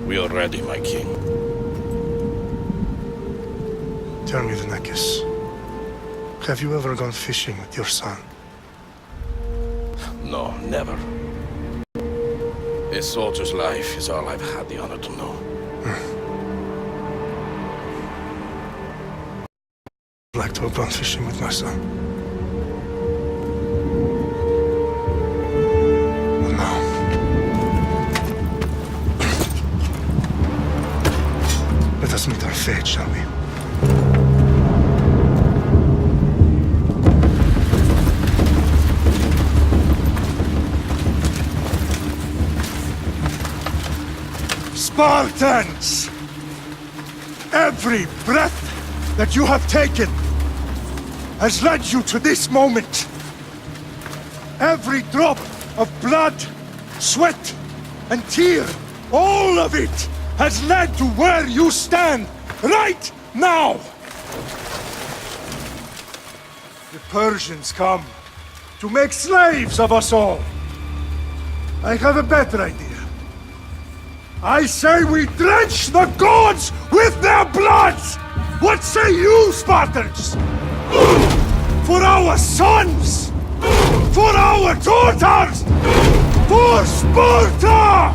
We are ready, my king. Tell me, Vinakis, have you ever gone fishing with your son? No, never. A soldier's life is all I've had the honor to know. I'd like to have gone fishing with my son. But no. Let us meet our fate, shall we? Spartans! Every breath that you have taken has led you to this moment. Every drop of blood, sweat, and tear, all of it has led to where you stand right now. The Persians come to make slaves of us all. I have a better idea. I say we drench the gods with their bloods! What say you, Spartans? For our sons! For our daughters! For Sparta!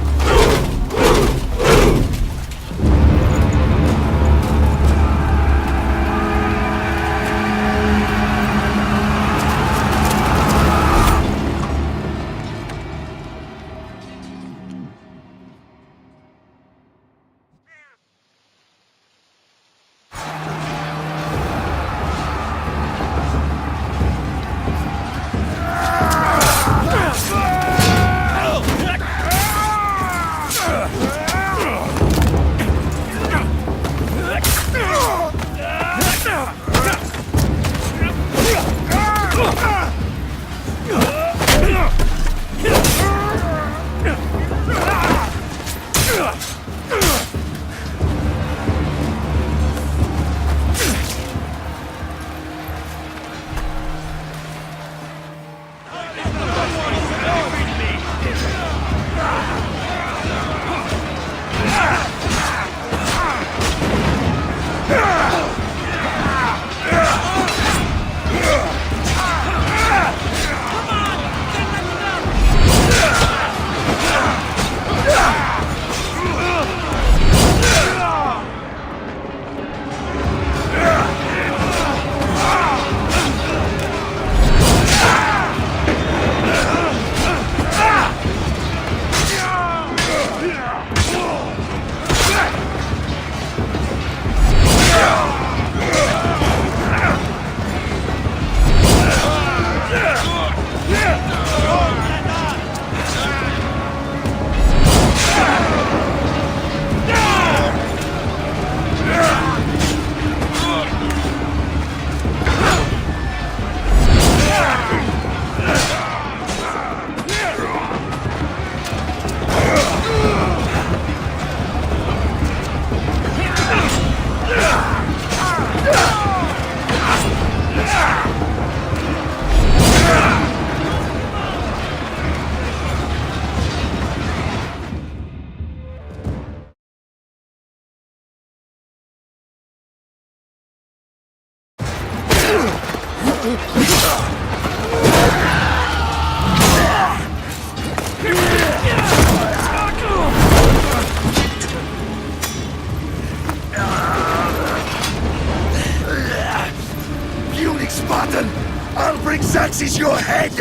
Spartan! I'll bring Xerxes your head!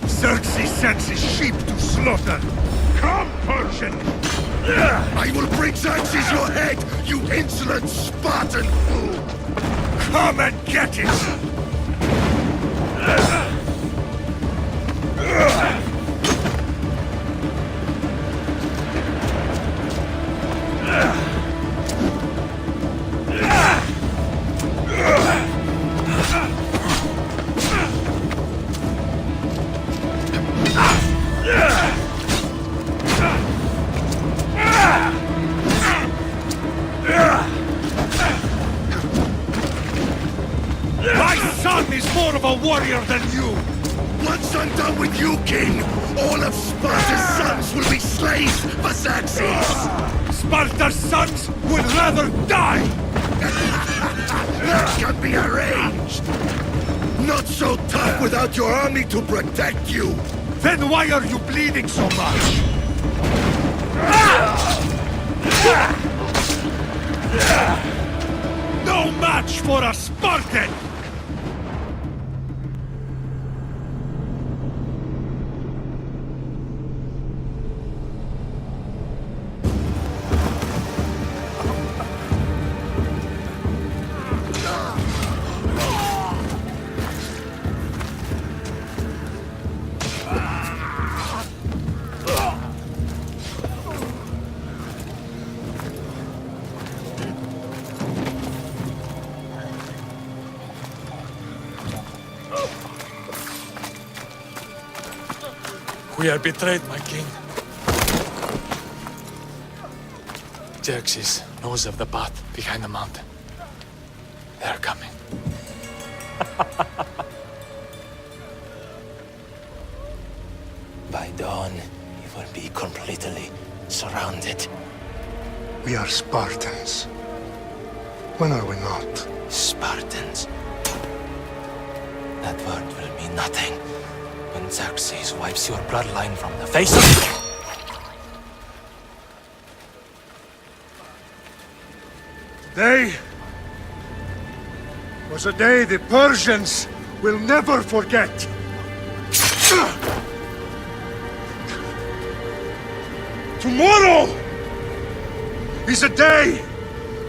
Xerxes sends his sheep to slaughter. Come, Persian! I will bring Xerxes your head, you insolent Spartan fool! Come and get it! My son is more of a warrior than you! Once I'm done with you, King, all of Sparta's sons will be slaves for Xerxes! Sparta's sons would rather die! That can be arranged! Not so tough without your army to protect you! Then why are you bleeding so much? No match for a Spartan! We are betrayed, my king. Xerxes knows of the path behind the mountain. They are coming. By dawn, you will be completely surrounded. We are Spartans. When are we not? Spartans. That word will mean nothing when Xerxes wipes your bloodline from the face of... Today was a day the Persians will never forget. Tomorrow is a day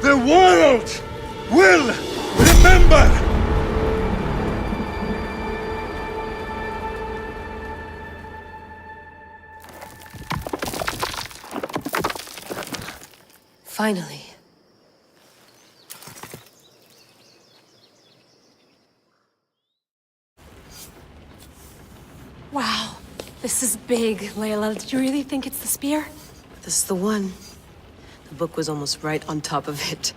the world will remember. Finally. Wow, this is big, Layla. Did you really think it's the spear? This is the one. The book was almost right on top of it.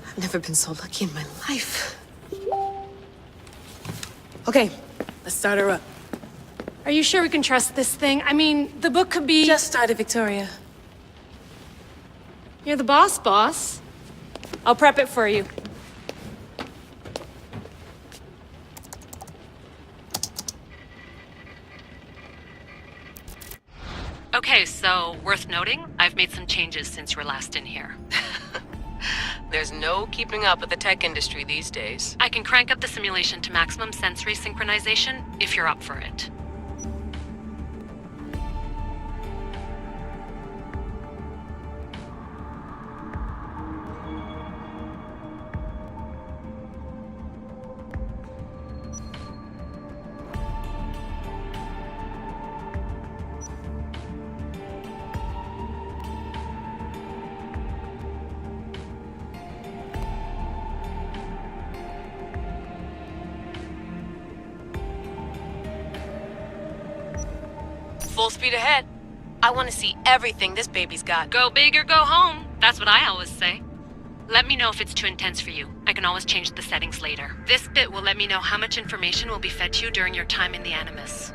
I've never been so lucky in my life. Okay, let's start her up. Are you sure we can trust this thing? I mean, the book could be... Just started, Victoria. You're the boss. I'll prep it for you. Okay, so worth noting, I've made some changes since you were last in here. There's no keeping up with the tech industry these days. I can crank up the simulation to maximum sensory synchronization if you're up for it. Full speed ahead. I want to see everything this baby's got. Go big or go home. That's what I always say. Let me know if it's too intense for you. I can always change the settings later. This bit will let me know how much information will be fed to you during your time in the Animus.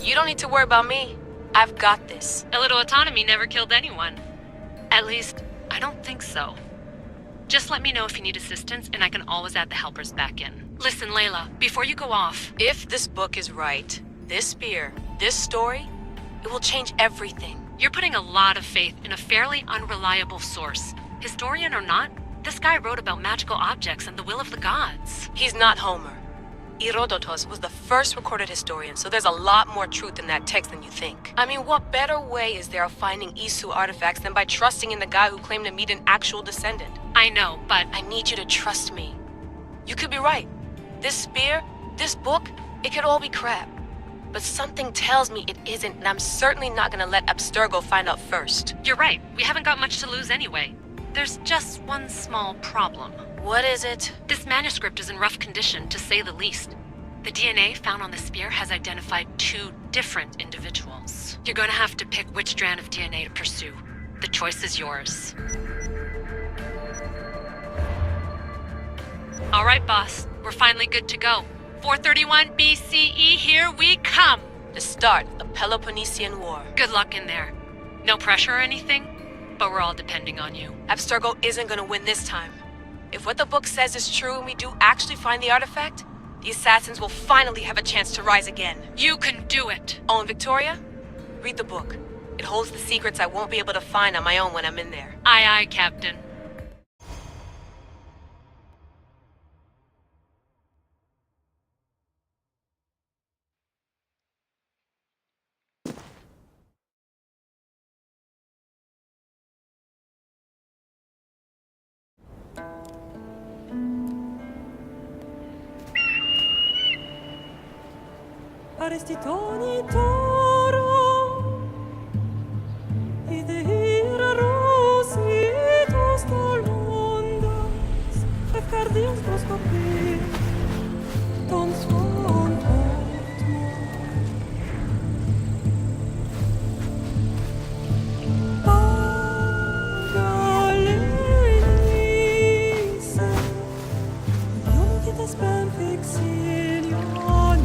You don't need to worry about me. I've got this. A little autonomy never killed anyone. At least, I don't think so. Just let me know if you need assistance, and I can always add the helpers back in. Listen, Layla, before you go off... If this book is right, this spear, this story, it will change everything. You're putting a lot of faith in a fairly unreliable source. Historian or not, this guy wrote about magical objects and the will of the gods. He's not Homer. Herodotus was the first recorded historian, so there's a lot more truth in that text than you think. I mean, what better way is there of finding Isu artifacts than by trusting in the guy who claimed to meet an actual descendant? I know, but I need you to trust me. You could be right. This spear, this book, it could all be crap. But something tells me it isn't, and I'm certainly not gonna let Abstergo find out first. you're right. We haven't got much to lose anyway. There's just one small problem. What is it? This manuscript is in rough condition, to say the least. The DNA found on the spear has identified 2 different individuals. You're gonna have to pick which strand of DNA to pursue. The choice is yours. All right, boss. We're finally good to go. 431 BCE, here we come! The start of the Peloponnesian War. Good luck in there. No pressure or anything, but we're all depending on you. Abstergo isn't gonna win this time. If what the book says is true and we do actually find the artifact, the assassins will finally have a chance to rise again. You can do it! Oh, and Victoria? Read the book. It holds the secrets I won't be able to find on my own when I'm in there. Aye, aye, Captain. Arestitoni toro ide ira rositos dolondas efcardios proscopi ton suon potmo Pagalenise Idiom qui t'espère fixilione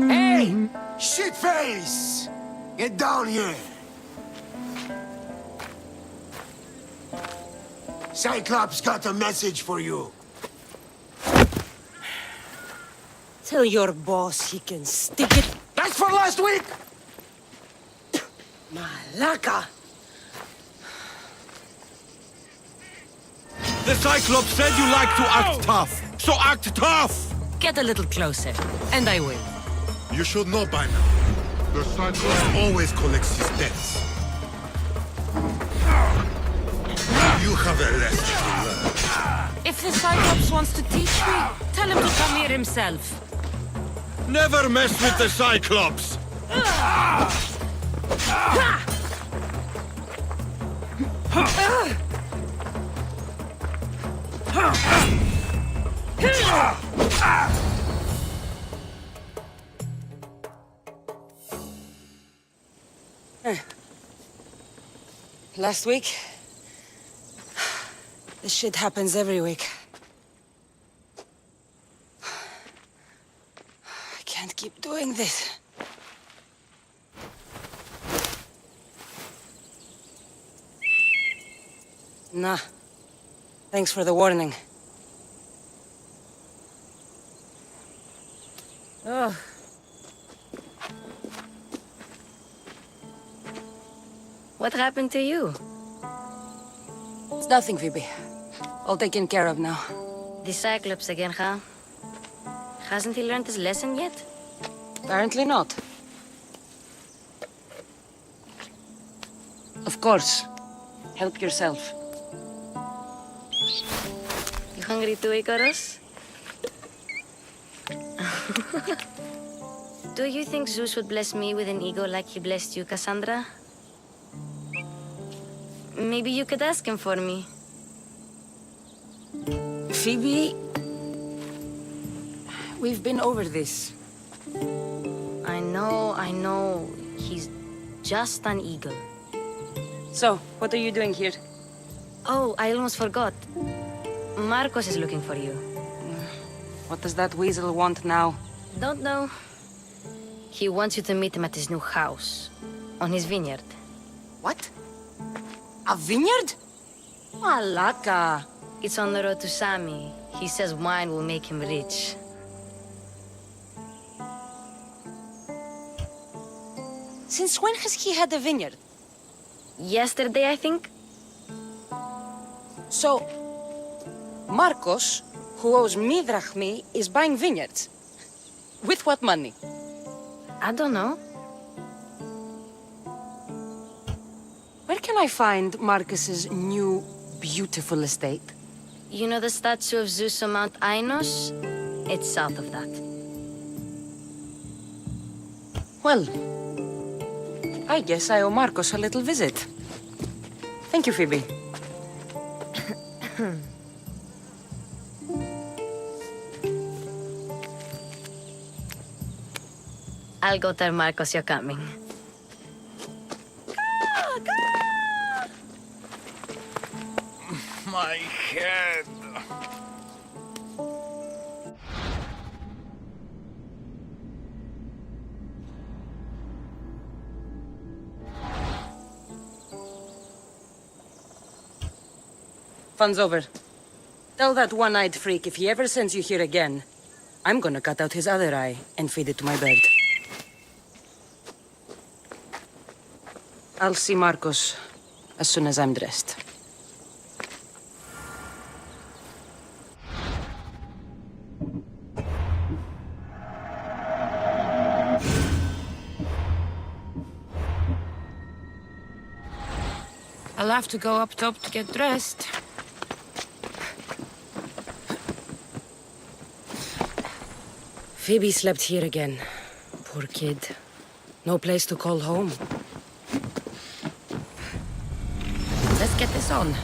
Hey! Shitface! Get down here! Cyclops got a message for you. Tell your boss he can stick it. That's for last week! Malaka! The Cyclops said you like to act tough, so act tough! Get a little closer, and I will. You should know by now. The Cyclops always collects his debts. You have a lesson to learn. If the Cyclops wants to teach me, tell him to come here himself. Never mess with the Cyclops! Last week? This shit happens every week. I can't keep doing this. Nah. Thanks for the warning. Oh. What happened to you? It's nothing, Phoebe. All taken care of now. The Cyclops again, huh? Hasn't he learned his lesson yet? Apparently not. Of course. Help yourself. You hungry too, Icarus? Do you think Zeus would bless me with an ego like he blessed you, Cassandra? Maybe you could ask him for me. Phoebe... We've been over this. I know. He's just an eagle. So, what are you doing here? Oh, I almost forgot. Marcos is looking for you. What does that weasel want now? Don't know. He wants you to meet him at his new house. On his vineyard. What? A vineyard? Malaka. It's on the road to Sami. He says wine will make him rich. Since when has he had a vineyard? Yesterday, I think? So, Marcos, who owes me drachmi, is buying vineyards. With what money? I don't know. Where can I find Marcus's new, beautiful estate? You know the statue of Zeus on Mount Ainos? It's south of that. Well, I guess I owe Marcos a little visit. Thank you, Phoebe. I'll go tell Marcos you're coming. My head. Fun's over. Tell that one-eyed freak if he ever sends you here again, I'm gonna cut out his other eye and feed it to my bird. I'll see Marcos as soon as I'm dressed. I'll have to go up top to get dressed. Phoebe slept here again. Poor kid. No place to call home. Let's get this on.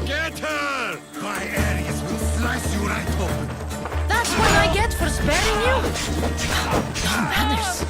Get her! My Ares will slice you right open. That's what I get for sparing you? No manners.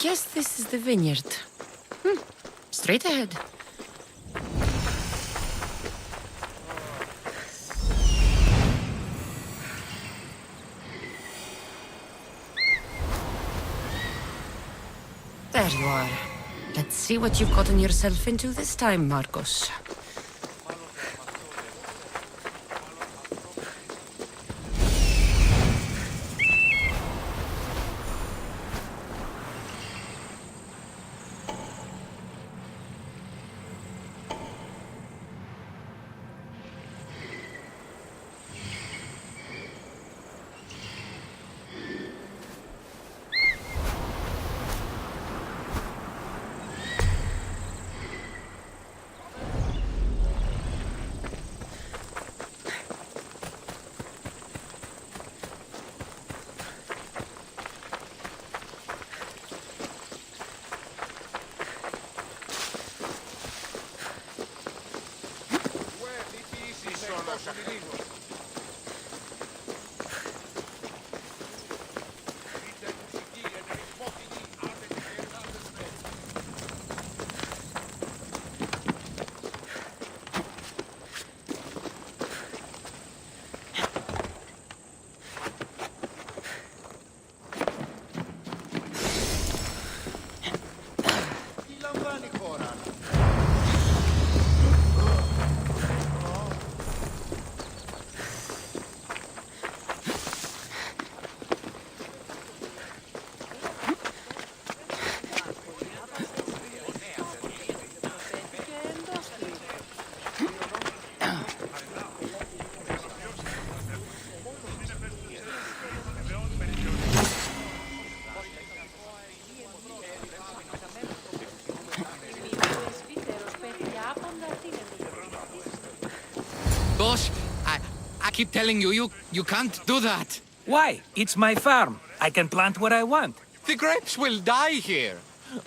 Guess this is the vineyard. Straight ahead. There you are. Let's see what you've gotten yourself into this time, Marcos. Boss, I keep telling you, you can't do that. Why? It's my farm. I can plant what I want. The grapes will die here.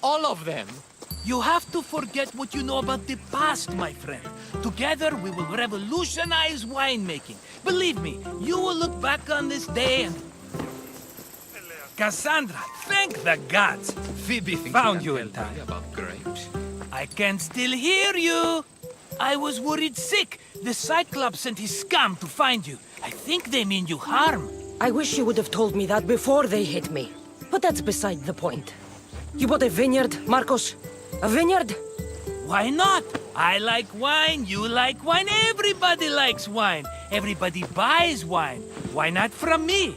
All of them. You have to forget what you know about the past, my friend. Together, we will revolutionize winemaking. Believe me, you will look back on this day and... Cassandra, thank the gods! Phoebe found you in time. About grapes. I can still hear you! I was worried sick. The Cyclops sent his scum to find you. I think they mean you harm. I wish you would have told me that before they hit me. But that's beside the point. You bought a vineyard, Marcos? A vineyard? Why not? I like wine, you like wine, everybody likes wine. Everybody buys wine. Why not from me?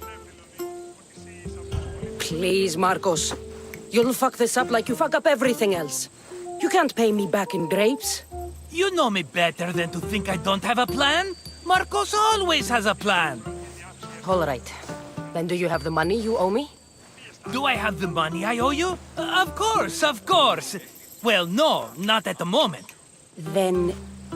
Please, Marcos. You'll fuck this up like you fuck up everything else. You can't pay me back in grapes. You know me better than to think I don't have a plan. Marcos always has a plan. All right. Then do you have the money you owe me? Do I have the money I owe you? Of course, of course. Well, no, not at the moment. Then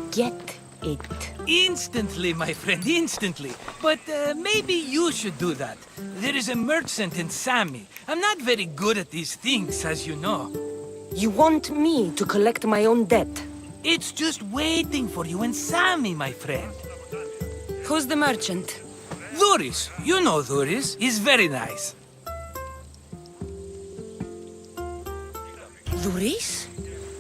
get it. Instantly, my friend, instantly. But maybe you should do that. There is a merchant in Sami. I'm not very good at these things, as you know. You want me to collect my own debt? It's just waiting for you in Sami, my friend. Who's the merchant? Duris. You know Duris. He's very nice. Duris?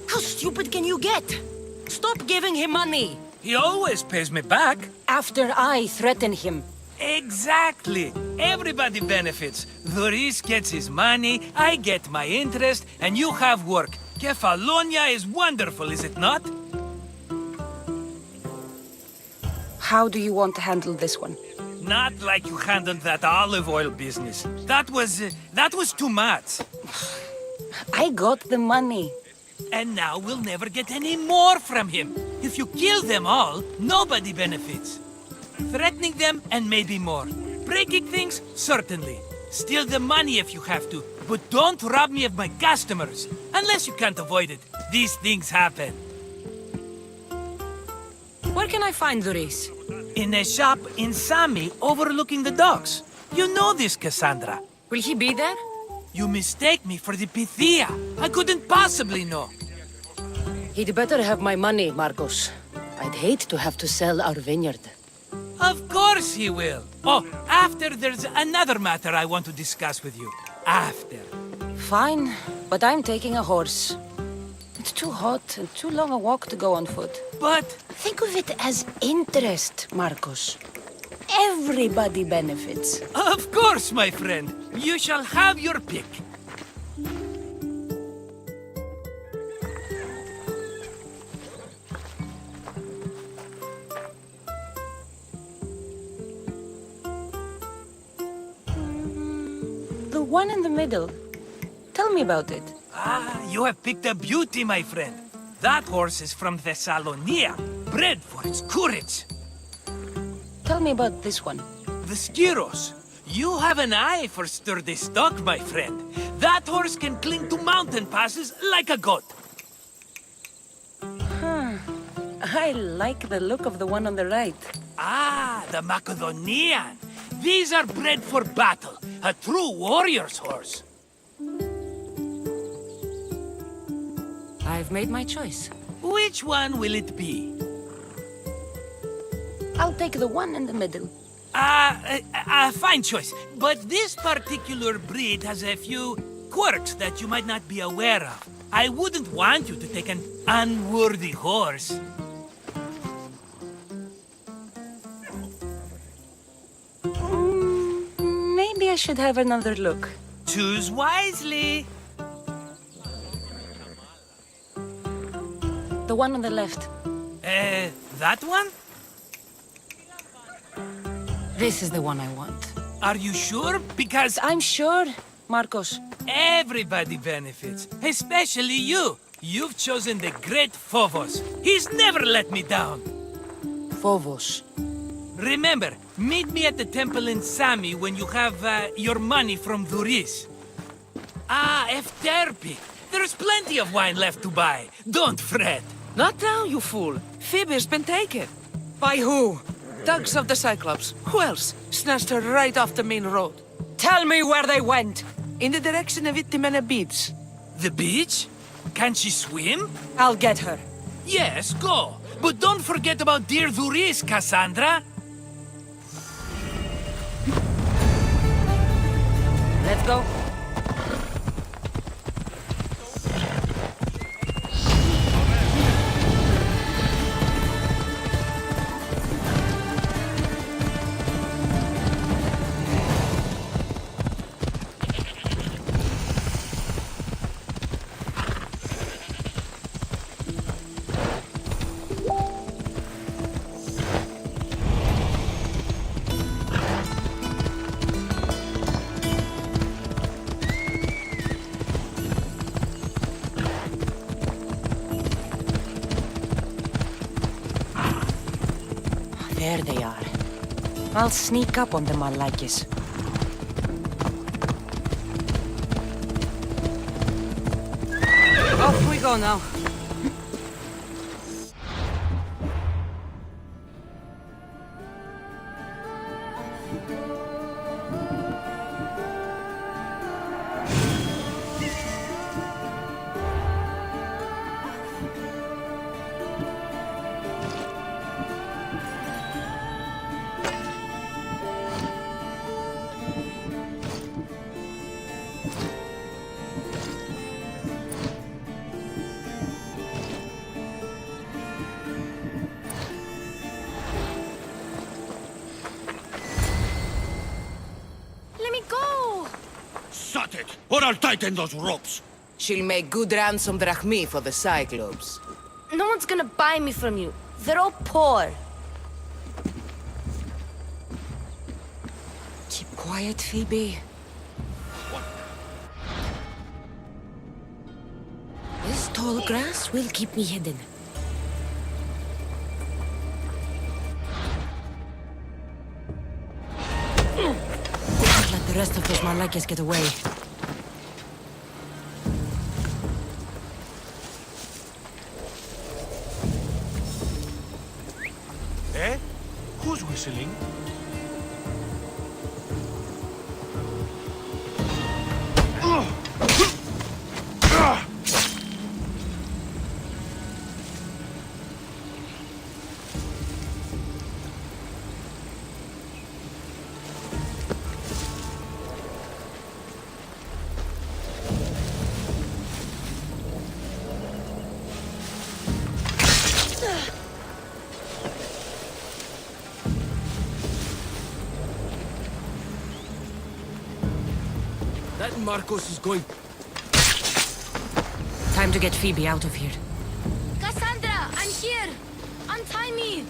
How stupid can you get? Stop giving him money! He always pays me back. After I threaten him. Exactly. Everybody benefits. Duris gets his money, I get my interest, and you have work. Kefalonia is wonderful, is it not? How do you want to handle this one? Not like you handled that olive oil business. That was too much. I got the money. And now we'll never get any more from him. If you kill them all, nobody benefits. Threatening them, and maybe more. Breaking things, certainly. Steal the money if you have to, but don't rob me of my customers. Unless you can't avoid it. These things happen. Where can I find Duris? In a shop in Sami, overlooking the docks. You know this, Cassandra. Will he be there? You mistake me for the Pythia. I couldn't possibly know. He'd better have my money, Marcos. I'd hate to have to sell our vineyard. Of course he will. Oh, after there's another matter I want to discuss with you. After. Fine, but I'm taking a horse. It's too hot and too long a walk to go on foot. But think of it as interest, Marcos. Everybody benefits. Of course, my friend. You shall have your pick. The one in the middle. Tell me about it. Ah, you have picked a beauty, my friend. That horse is from Thessalonia, bred for its courage. Tell me about this one. The Skiros. You have an eye for sturdy stock, my friend. That horse can cling to mountain passes like a goat. I like the look of the one on the right. Ah, the Macedonian. These are bred for battle. A true warrior's horse. I've made my choice. Which one will it be? I'll take the one in the middle. Fine choice. But this particular breed has a few quirks that you might not be aware of. I wouldn't want you to take an unworthy horse. Maybe I should have another look. Choose wisely. The one on the left. That one? This is the one I want. Are you sure? Because I'm sure, Marcos. Everybody benefits, especially you. You've chosen the great Phobos. He's never let me down. Phobos. Remember, meet me at the temple in Sami when you have your money from Duris. Ah, Efterpi. There's plenty of wine left to buy. Don't fret. Not now, you fool. Phoebe's been taken. By who? Thugs of the Cyclops. Who else? Snatched her right off the main road. Tell me where they went. In the direction of Itimena Beach. The beach? Can she swim? I'll get her. Yes, go. But don't forget about dear Duris, Cassandra. Let's go. There they are. I'll sneak up on them, Malakis. Off we go now. Let me go! Shut it, or I'll tighten those ropes. She'll make good ransom drachmi for the Cyclops. No one's gonna buy me from you. They're all poor. Keep quiet, Phoebe. This tall grass will keep me hidden. Can't let the rest of those Malakias get away. Eh? Who's whistling? That Marcos is going... Time to get Phoebe out of here. Cassandra, I'm here! Untie me!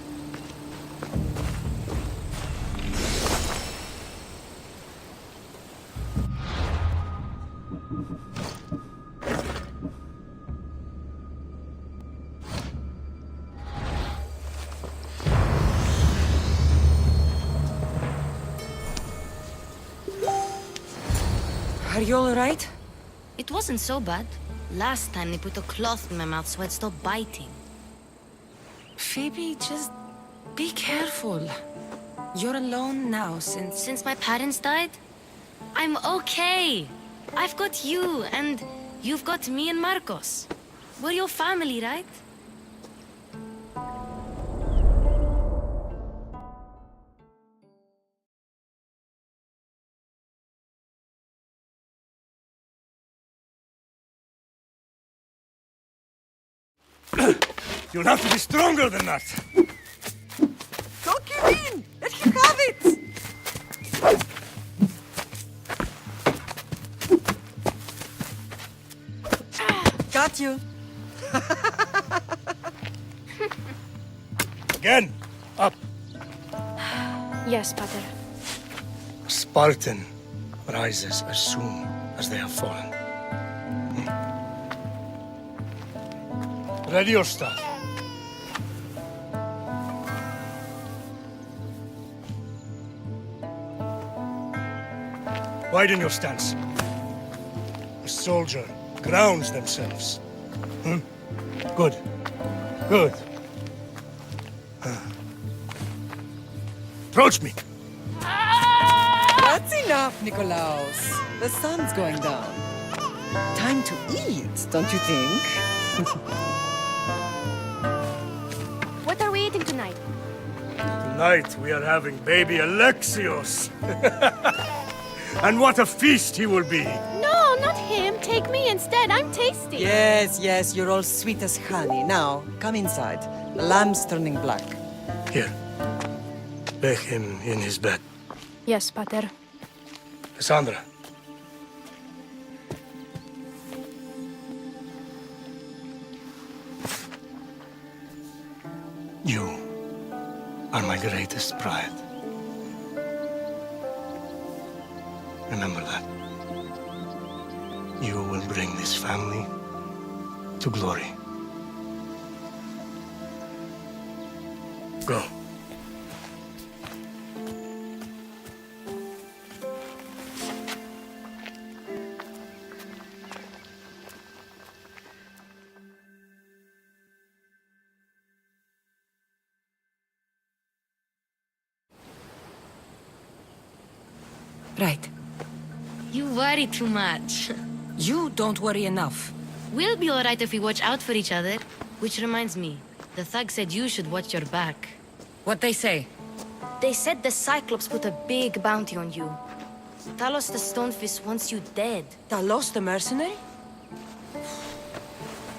Are you all right? It wasn't so bad. Last time they put a cloth in my mouth so I'd stop biting. Phoebe, just be careful. You're alone now Since my parents died? I'm okay. I've got you, and you've got me and Marcos. We're your family, right? You'll have to be stronger than that. Don't give in! Let him have it! Got you. Again, up. Yes, Pater. A Spartan rises as soon as they have fallen. Ready your staff. Widen your stance. A soldier grounds themselves. Good. Good. Approach me. That's enough, Nikolaos. The sun's going down. Time to eat, don't you think? What are we eating tonight? Tonight we are having baby Alexios. And what a feast he will be. No, not him. Take me instead. I'm tasty. Yes, yes, you're all sweet as honey. Now, come inside. The lamb's turning black. Here. Lay him in his bed. Yes, Pater. Cassandra. You are my greatest pride. Remember that. You will bring this family to glory. Go. Right. You worry too much. You don't worry enough. We'll be alright if we watch out for each other. Which reminds me, the thug said you should watch your back. What they say? They said the Cyclops put a big bounty on you. Talos the Stonefist wants you dead. Talos the mercenary?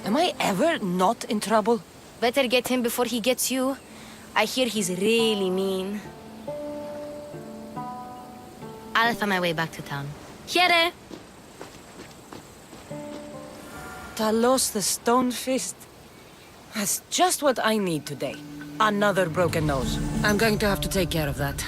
Am I ever not in trouble? Better get him before he gets you. I hear he's really mean. I'll find my way back to town. Here! Talos the Stonefist? That's just what I need today. Another broken nose. I'm going to have to take care of that.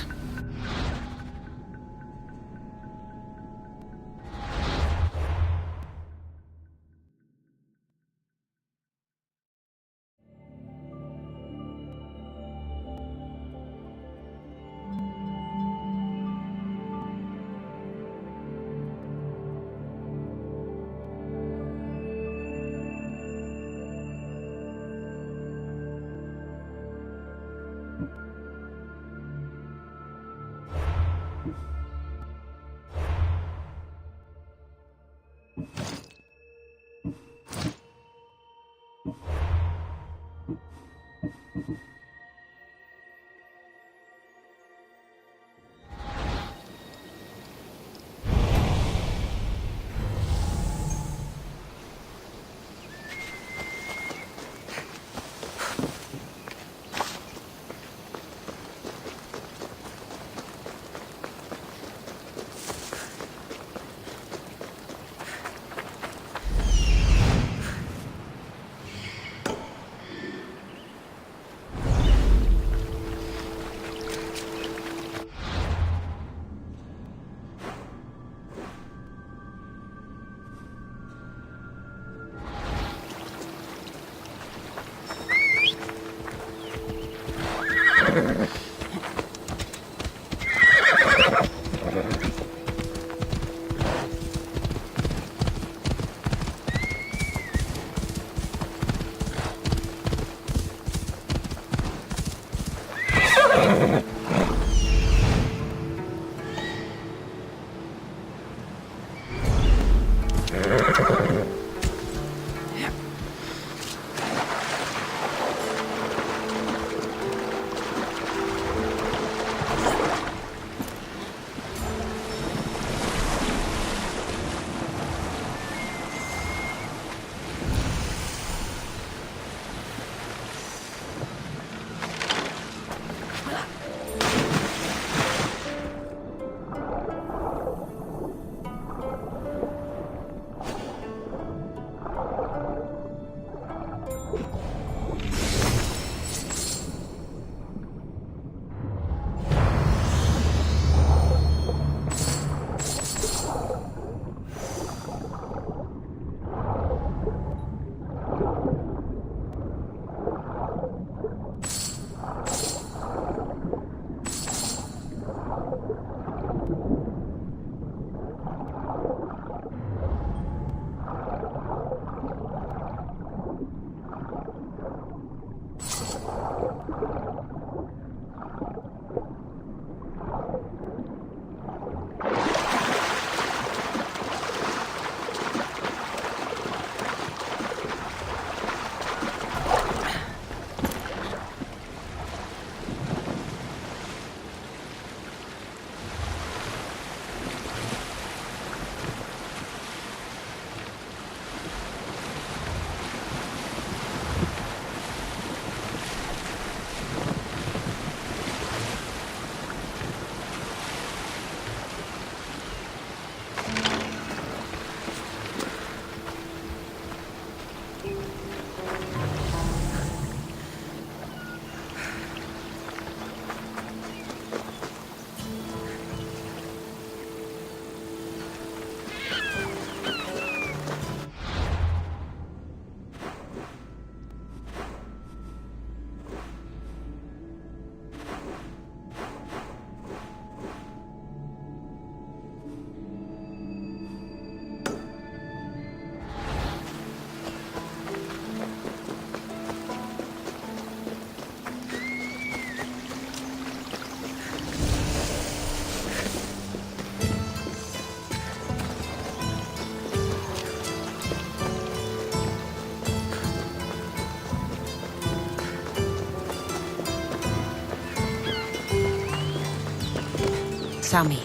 Sami.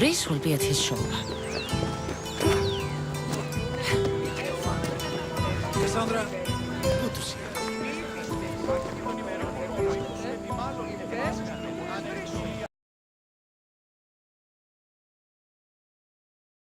Rhys will be at his shoulder. Cassandra, good to see you.